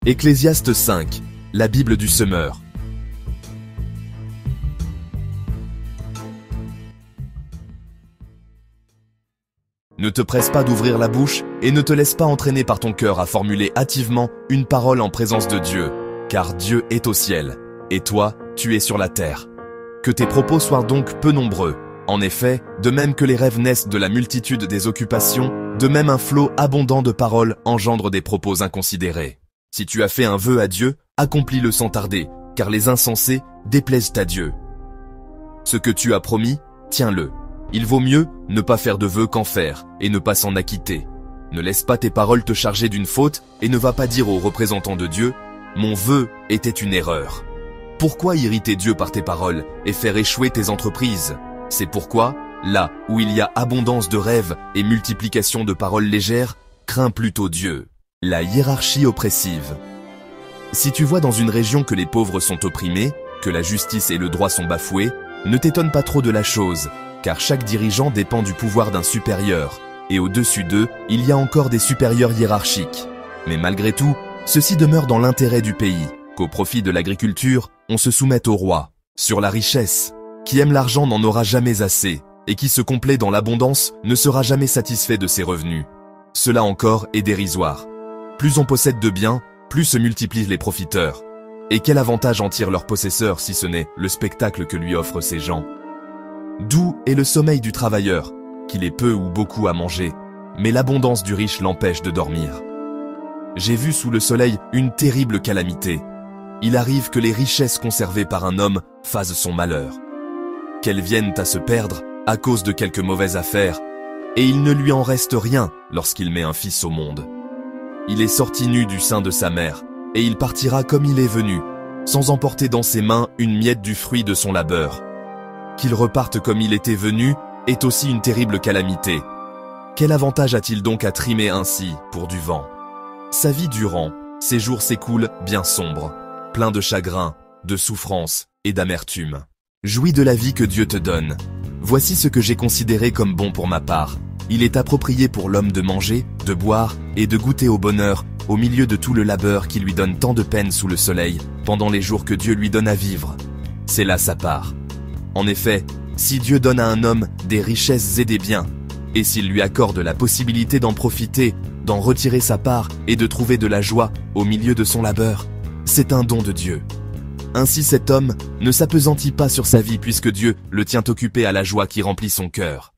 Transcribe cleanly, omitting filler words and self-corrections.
Ecclésiaste 5, la Bible du semeur. Ne te presse pas d'ouvrir la bouche et ne te laisse pas entraîner par ton cœur à formuler hâtivement une parole en présence de Dieu, car Dieu est au ciel, et toi, tu es sur la terre. Que tes propos soient donc peu nombreux. En effet, de même que les rêves naissent de la multitude des occupations, de même un flot abondant de paroles engendre des propos inconsidérés. Si tu as fait un vœu à Dieu, accomplis-le sans tarder, car les insensés déplaisent à Dieu. Ce que tu as promis, tiens-le. Il vaut mieux ne pas faire de vœu qu'en faire, et ne pas s'en acquitter. Ne laisse pas tes paroles te charger d'une faute, et ne va pas dire aux représentants de Dieu, « Mon vœu était une erreur ». Pourquoi irriter Dieu par tes paroles, et faire échouer tes entreprises? C'est pourquoi, là où il y a abondance de rêves et multiplication de paroles légères, crains plutôt Dieu. La hiérarchie oppressive. Si tu vois dans une région que les pauvres sont opprimés, que la justice et le droit sont bafoués, ne t'étonne pas trop de la chose, car chaque dirigeant dépend du pouvoir d'un supérieur, et au-dessus d'eux, il y a encore des supérieurs hiérarchiques. Mais malgré tout, ceux-ci demeurent dans l'intérêt du pays, qu'au profit de l'agriculture, on se soumette au roi. Sur la richesse, qui aime l'argent n'en aura jamais assez, et qui se complaît dans l'abondance ne sera jamais satisfait de ses revenus. Cela encore est dérisoire. Plus on possède de biens, plus se multiplient les profiteurs. Et quel avantage en tirent leurs possesseurs si ce n'est le spectacle que lui offrent ces gens? Doux est le sommeil du travailleur, qu'il ait peu ou beaucoup à manger, mais l'abondance du riche l'empêche de dormir. J'ai vu sous le soleil une terrible calamité. Il arrive que les richesses conservées par un homme fassent son malheur. Qu'elles viennent à se perdre à cause de quelques mauvaises affaires, et il ne lui en reste rien lorsqu'il met un fils au monde. Il est sorti nu du sein de sa mère, et il partira comme il est venu, sans emporter dans ses mains une miette du fruit de son labeur. Qu'il reparte comme il était venu est aussi une terrible calamité. Quel avantage a-t-il donc à trimer ainsi pour du vent? Sa vie durant, ses jours s'écoulent bien sombres, pleins de chagrin, de souffrance et d'amertume. Jouis de la vie que Dieu te donne. Voici ce que j'ai considéré comme bon pour ma part. Il est approprié pour l'homme de manger, de boire et de goûter au bonheur au milieu de tout le labeur qui lui donne tant de peine sous le soleil pendant les jours que Dieu lui donne à vivre. C'est là sa part. En effet, si Dieu donne à un homme des richesses et des biens, et s'il lui accorde la possibilité d'en profiter, d'en retirer sa part et de trouver de la joie au milieu de son labeur, c'est un don de Dieu. Ainsi cet homme ne s'appesantit pas sur sa vie puisque Dieu le tient occupé à la joie qui remplit son cœur.